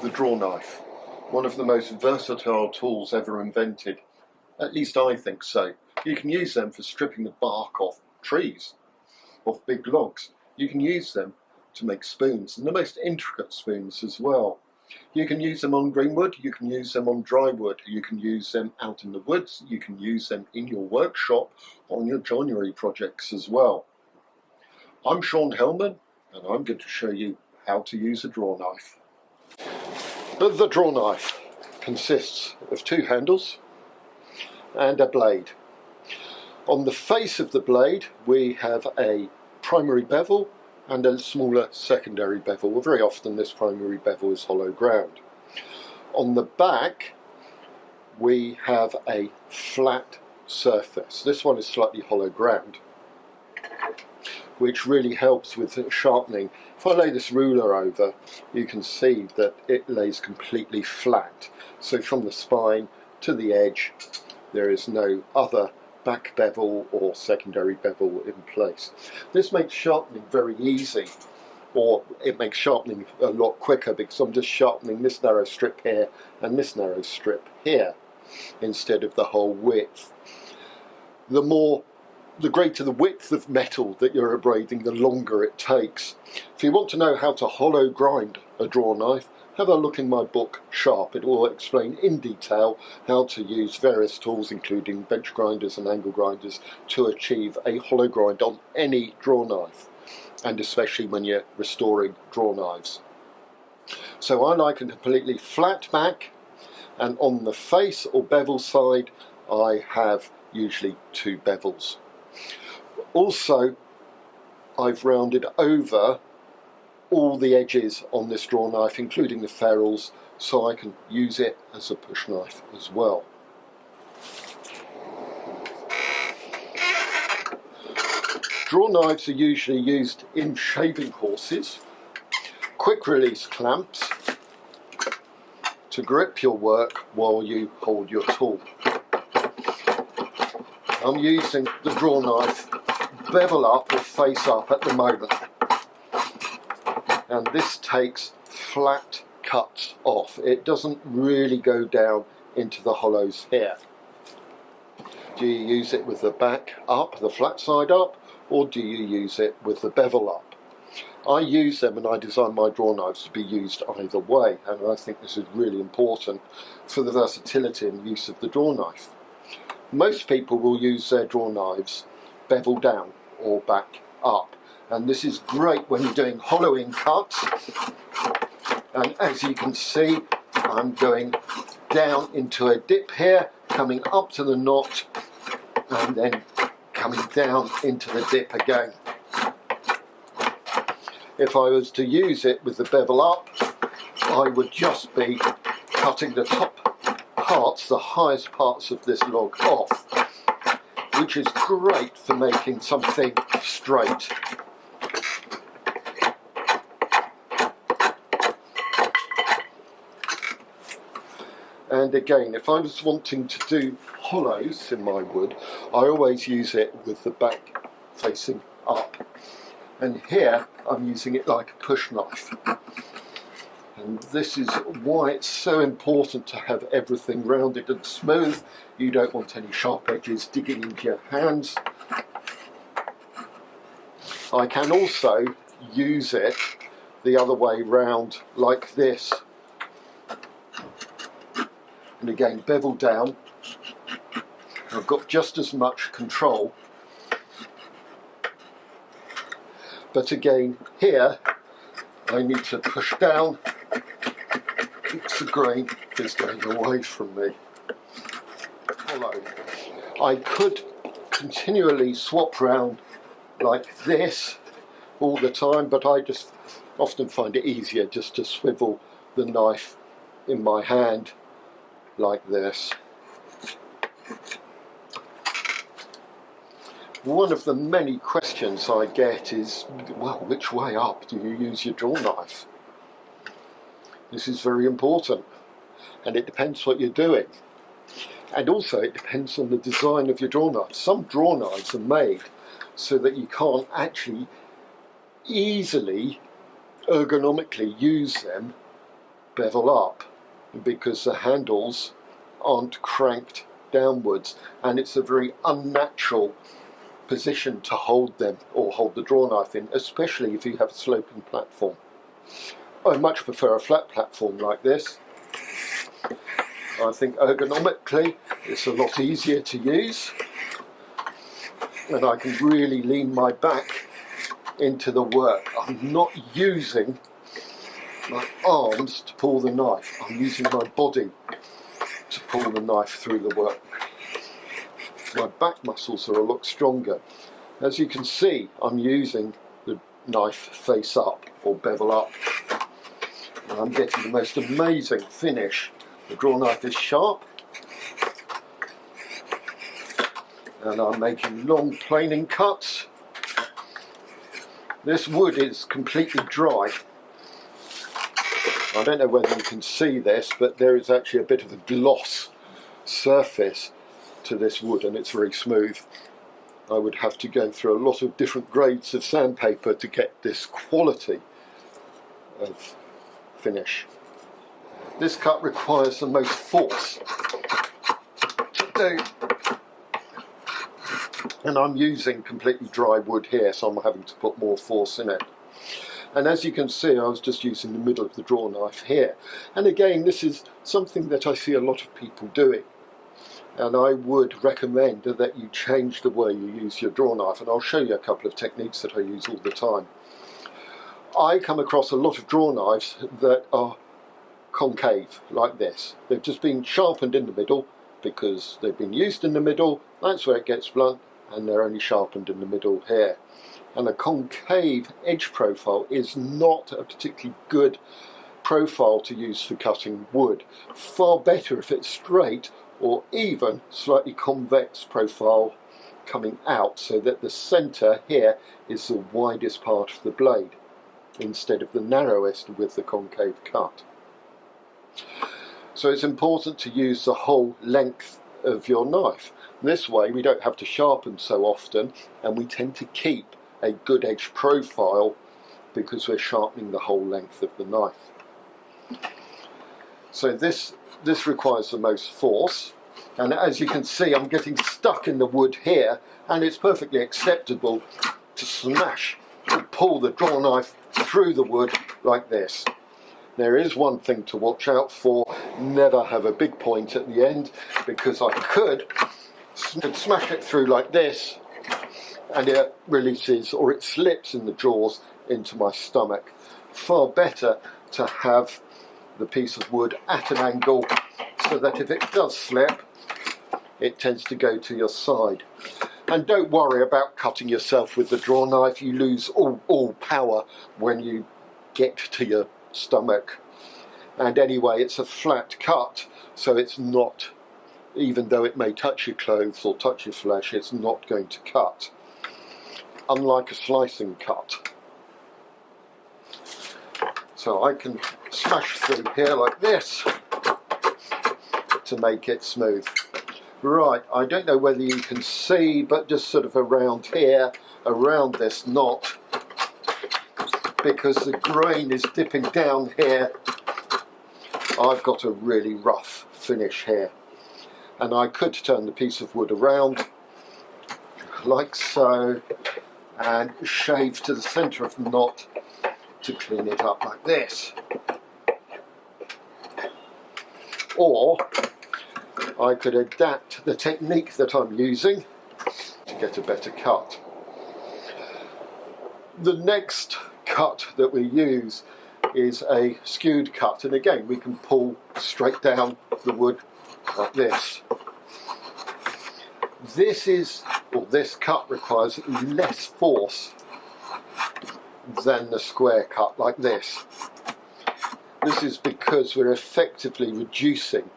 the Drawknife, one of the most versatile tools ever invented. At least I think so. You can use them for stripping the bark off trees, off big logs. You can use them to make spoons, and the most intricate spoons as well. You can use them on green wood, you can use them on dry wood, you can use them out in the woods, you can use them in your workshop on your joinery projects as well. I'm Sean Hellman, and I'm going to show you how to use a Drawknife. But the Drawknife consists of two handles and a blade. On the face of the blade we have a primary bevel and a smaller secondary bevel. Very often this primary bevel is hollow ground. On the back we have a flat surface. This one is slightly hollow ground, which really helps with sharpening. If I lay this ruler over, you can see that it lays completely flat. So from the spine to the edge, there is no other back bevel or secondary bevel in place. This makes sharpening very easy, or it makes sharpening a lot quicker, because I'm just sharpening this narrow strip here and this narrow strip here instead of the whole width. The greater the width of metal that you're abrading, the longer it takes. If you want to know how to hollow grind a Drawknife, have a look in my book Sharp. It will explain in detail how to use various tools, including bench grinders and angle grinders, to achieve a hollow grind on any Drawknife, and especially when you're restoring Drawknives. So I like a completely flat back, and on the face or bevel side I have usually two bevels. Also, I've rounded over all the edges on this Drawknife, including the ferrules, so I can use it as a push knife as well. Drawknives are usually used in shaving horses, quick release clamps to grip your work while you hold your tool. I'm using the Drawknife bevel up or face up at the moment, and this takes flat cuts off. It doesn't really go down into the hollows here. Do you use it with the back up, the flat side up, or do you use it with the bevel up? I use them, and I design my Drawknives to be used either way, and I think this is really important for the versatility and use of the Drawknife. Most people will use their Drawknives bevel down or back up, and this is great when you're doing hollowing cuts. And as you can see, I'm going down into a dip here, coming up to the knot, and then coming down into the dip again. If I was to use it with the bevel up, I would just be cutting the top parts, the highest parts of this log off, which is great for making something straight. And again, if I was wanting to do hollows in my wood, I always use it with the back facing up. And here I'm using it like a push knife. And this is why it's so important to have everything rounded and smooth. You don't want any sharp edges digging into your hands. I can also use it the other way round like this. And again, bevel down. I've got just as much control. But again, here I need to push down. The grain is going away from me. Hollow. I could continually swap round like this all the time, but I just often find it easier just to swivel the knife in my hand like this. One of the many questions I get is, well, which way up do you use your Drawknife? This is very important, and it depends what you're doing. And also it depends on the design of your Drawknife. Some Drawknives are made so that you can't actually easily ergonomically use them bevel up because the handles aren't cranked downwards, and it's a very unnatural position to hold them or hold the draw knife in, especially if you have a sloping platform. I much prefer a flat platform like this. I think ergonomically it's a lot easier to use, and I can really lean my back into the work. I'm not using my arms to pull the knife, I'm using my body to pull the knife through the work. My back muscles are a lot stronger. As you can see, I'm using the knife face up or bevel up, and I'm getting the most amazing finish. The draw knife is sharp, and I'm making long planing cuts. This wood is completely dry. I don't know whether you can see this, but there is actually a bit of a gloss surface to this wood, and it's very smooth. I would have to go through a lot of different grades of sandpaper to get this quality of finish. This cut requires the most force to do, and I'm using completely dry wood here, so I'm having to put more force in it. And as you can see, I was just using the middle of the draw knife here. And again, this is something that I see a lot of people doing. And I would recommend that you change the way you use your draw knife. And I'll show you a couple of techniques that I use all the time. I come across a lot of draw knives that are concave, like this. They've just been sharpened in the middle because they've been used in the middle. That's where it gets blunt, and they're only sharpened in the middle here. And a concave edge profile is not a particularly good profile to use for cutting wood. Far better if it's straight or even slightly convex profile coming out, so that the centre here is the widest part of the blade instead of the narrowest with the concave cut. So it's important to use the whole length of your knife. This way we don't have to sharpen so often, and we tend to keep a good edge profile because we're sharpening the whole length of the knife. So this requires the most force, and as you can see, I'm getting stuck in the wood here, and it's perfectly acceptable to smash or pull the draw knife through the wood like this. There is one thing to watch out for: never have a big point at the end, because I could smash it through like this and it releases, or it slips in the jaws into my stomach. Far better to have the piece of wood at an angle so that if it does slip, it tends to go to your side. And don't worry about cutting yourself with the draw knife. You lose all power when you get to your stomach. And anyway, it's a flat cut, so it's not, even though it may touch your clothes or touch your flesh, it's not going to cut. Unlike a slicing cut. So I can smash through here like this to make it smooth. Right, I don't know whether you can see, but just sort of around here, around this knot, because the grain is dipping down here, I've got a really rough finish here. And I could turn the piece of wood around like so and shave to the centre of the knot to clean it up like this. Or I could adapt the technique that I'm using to get a better cut. The next cut that we use is a skewed cut, and again we can pull straight down the wood like this. This cut requires less force than the square cut like this. This is because we're effectively reducing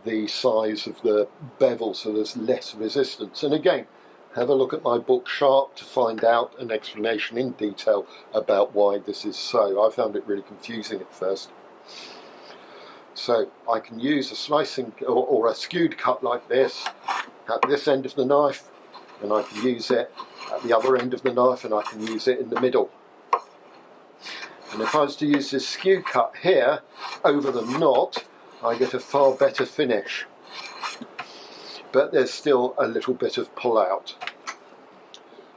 the size of the bevel, so there's less resistance. And again, have a look at my book Sharp to find out an explanation in detail about why this is so. I found it really confusing at first. So I can use a slicing or a skewed cut like this at this end of the knife, and I can use it at the other end of the knife, and I can use it in the middle. And And if I was to use this skew cut here over the knot, I get a far better finish. But there's still a little bit of pull out.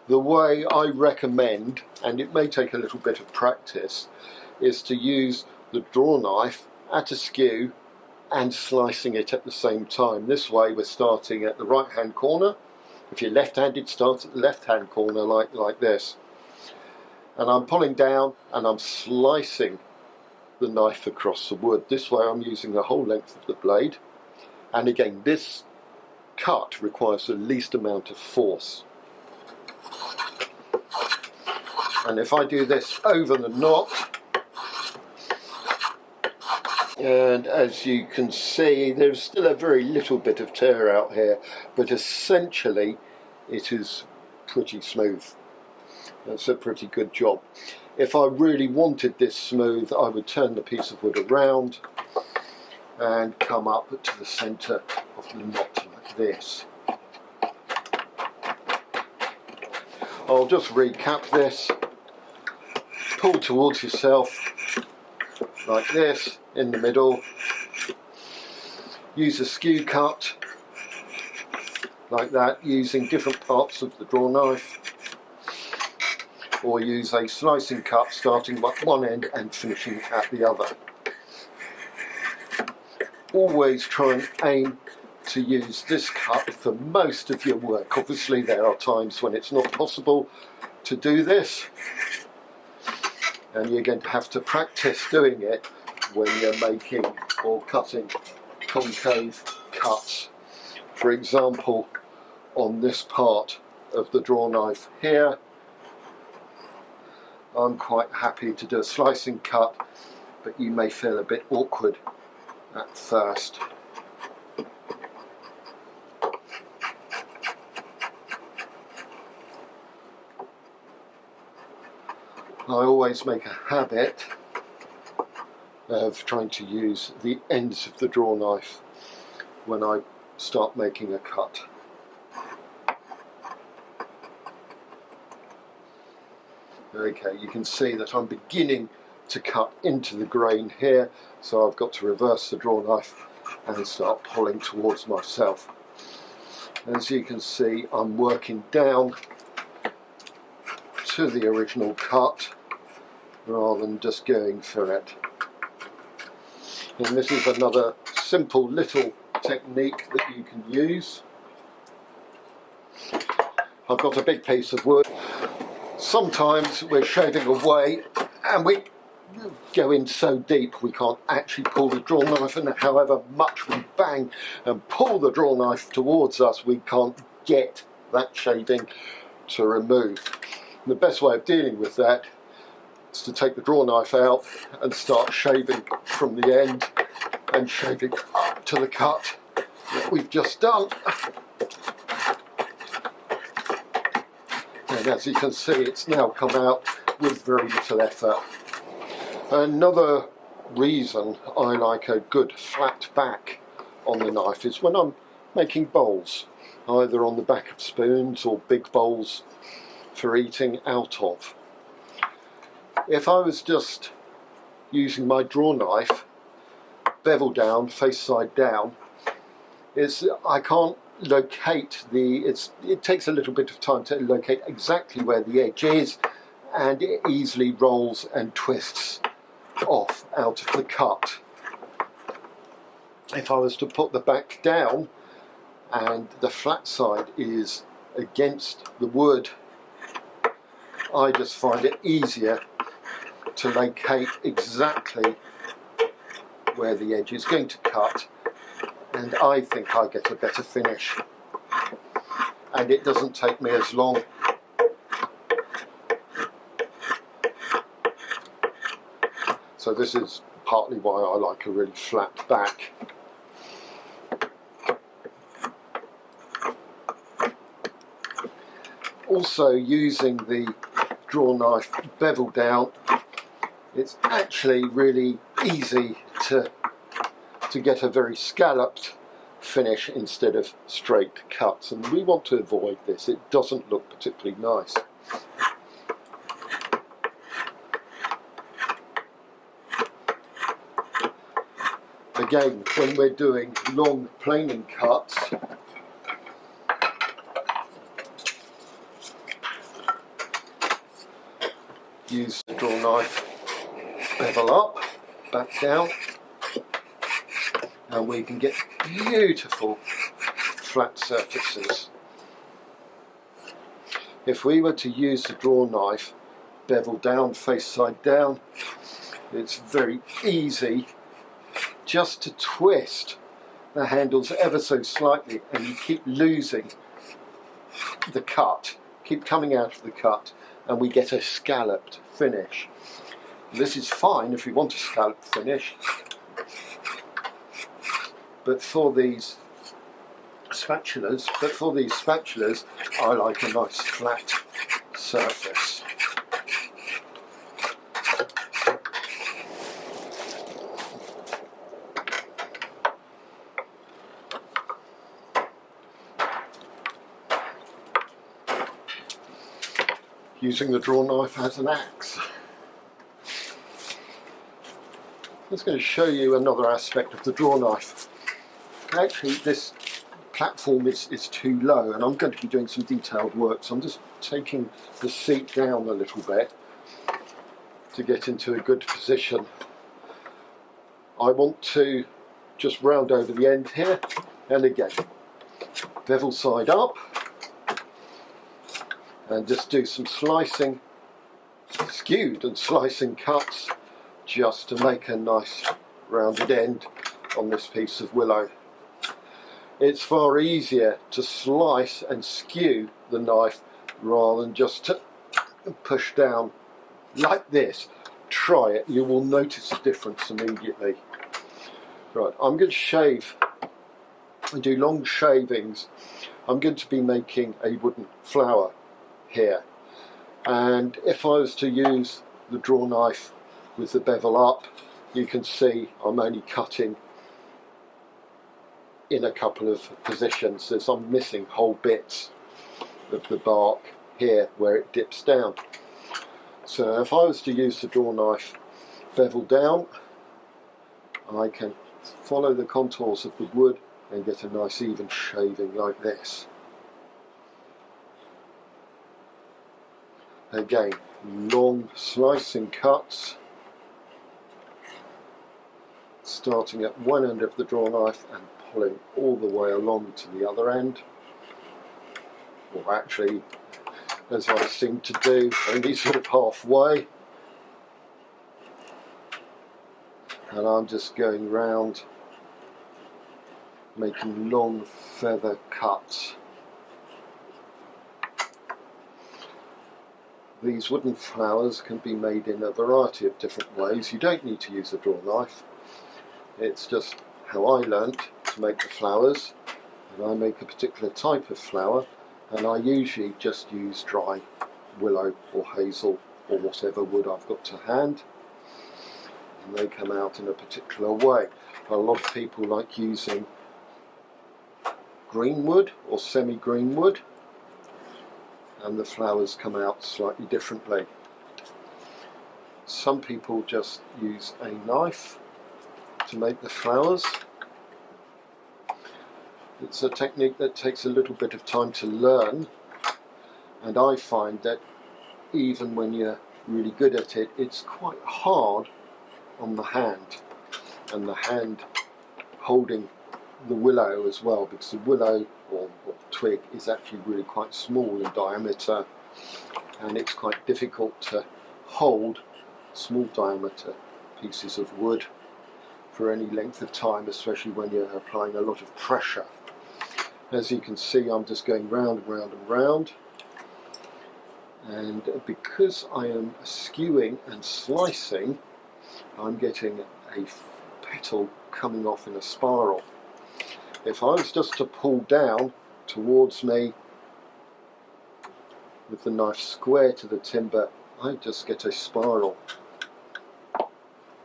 The way I recommend, and it may take a little bit of practice, is to use the draw knife at a skew and slicing it at the same time. This way we're starting at the right hand corner. If you're left-handed, start at the left-hand corner like this. And I'm pulling down and I'm slicing the knife across the wood. This way I'm using the whole length of the blade. And again, this cut requires the least amount of force. And if I do this over the knot, and as you can see, there's still a very little bit of tear out here, but essentially it is pretty smooth. That's a pretty good job. If I really wanted this smooth, I would turn the piece of wood around and come up to the centre of the knot like this. I'll just recap this. Pull towards yourself like this in the middle. Use a skew cut like that, using different parts of the draw knife, or use a slicing cut starting at one end and finishing at the other. Always try and aim to use this cut for most of your work. Obviously there are times when it's not possible to do this, and you're going to have to practice doing it when you're making or cutting concave cuts. For example, on this part of the draw knife here, I'm quite happy to do a slicing cut, but you may feel a bit awkward at first. I always make a habit of trying to use the ends of the draw knife when I start making a cut. Okay, you can see that I'm beginning to cut into the grain here, so I've got to reverse the draw knife and start pulling towards myself. As you can see, I'm working down to the original cut rather than just going for it. And this is another simple little technique that you can use. I've got a big piece of wood. Sometimes we're shaving away and we go in so deep we can't actually pull the draw knife, and however much we bang and pull the draw knife towards us, we can't get that shaving to remove. And the best way of dealing with that is to take the draw knife out and start shaving from the end and shaving up to the cut that we've just done. And as you can see, it's now come out with very little effort. Another reason I like a good flat back on the knife is when I'm making bowls, either on the back of spoons or big bowls for eating out of. If I was just using my draw knife bevel down, face side down, I can't locate it takes a little bit of time to locate exactly where the edge is, and it easily rolls and twists off out of the cut. If I was to put the back down and the flat side is against the wood, I just find it easier to locate exactly where the edge is going to cut, and I think I get a better finish, and it doesn't take me as long. So this is partly why I like a really flat back. Also, using the draw knife bevel down, it's actually really easy to get a very scalloped finish instead of straight cuts, and we want to avoid this. It doesn't look particularly nice. Again, when we're doing long planing cuts, use the draw knife, bevel up, back down, and we can get beautiful flat surfaces. If we were to use the draw knife, bevel down, face side down, it's very easy just to twist the handles ever so slightly, and you keep losing the cut, keep coming out of the cut, and we get a scalloped finish. This is fine if you want a scalloped finish, but for these spatulas, I like a nice flat surface. Using the draw knife as an axe. I'm just going to show you another aspect of the draw knife. Actually, this platform is too low, and I'm going to be doing some detailed work, so I'm just taking the seat down a little bit to get into a good position. I want to just round over the end here, and again, bevel side up, and just do some slicing, skewed and slicing cuts, just to make a nice rounded end on this piece of willow. It's far easier to slice and skew the knife rather than just to push down like this. Try it, you will notice a difference immediately. Right, I'm going to shave and do long shavings. I'm going to be making a wooden flower here, and if I was to use the draw knife with the bevel up, you can see I'm only cutting in a couple of positions, as I'm missing whole bits of the bark here where it dips down. So if I was to use the draw knife bevel down, I can follow the contours of the wood and get a nice even shaving like this. Again, long slicing cuts, starting at one end of the draw knife and pulling all the way along to the other end, or actually, as I seem to do, only sort of halfway, and I'm just going round making long feather cuts. These wooden flowers can be made in a variety of different ways. You don't need to use a draw knife. It's just how I learnt to make the flowers, and I make a particular type of flower, and I usually just use dry willow or hazel or whatever wood I've got to hand, and they come out in a particular way. A lot of people like using green wood or semi-green wood, and the flowers come out slightly differently. Some people just use a knife to make the flowers. It's a technique that takes a little bit of time to learn, and I find that even when you're really good at it, it's quite hard on the hand, and the hand holding the willow as well, because the willow or twig is actually really quite small in diameter, and it's quite difficult to hold small diameter pieces of wood for any length of time, especially when you're applying a lot of pressure. As you can see, I'm just going round and round and round, and because I am skewing and slicing, I'm getting a petal coming off in a spiral. If I was just to pull down towards me with the knife square to the timber, I just get a spiral,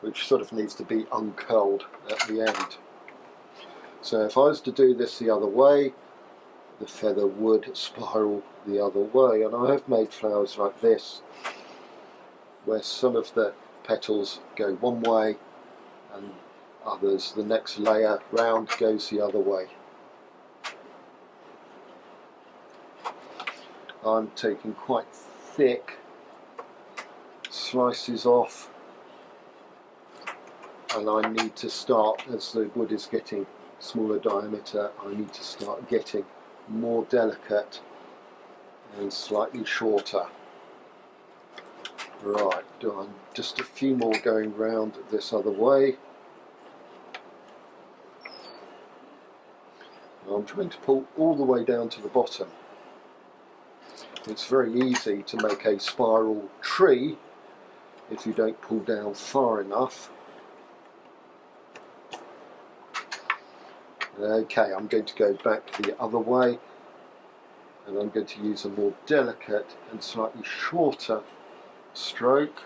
which sort of needs to be uncurled at the end. So if I was to do this the other way, the feather would spiral the other way, and I have made flowers like this, where some of the petals go one way and others. The next layer round goes the other way. I'm taking quite thick slices off, and I need to start, as the wood is getting smaller diameter, I need to start getting more delicate and slightly shorter. Right, done. Just a few more going round this other way. I'm trying to pull all the way down to the bottom. It's very easy to make a spiral tree if you don't pull down far enough. Okay, I'm going to go back the other way, and I'm going to use a more delicate and slightly shorter stroke.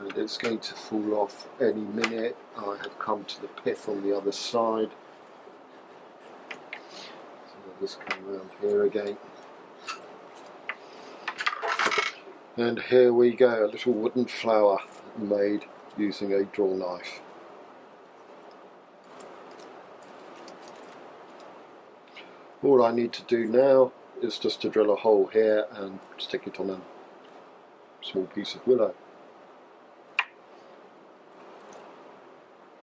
And it's going to fall off any minute. I have come to the pith on the other side. So I'll just come around here again. And here we go, a little wooden flower made using a draw knife. All I need to do now is just to drill a hole here and stick it on a small piece of willow.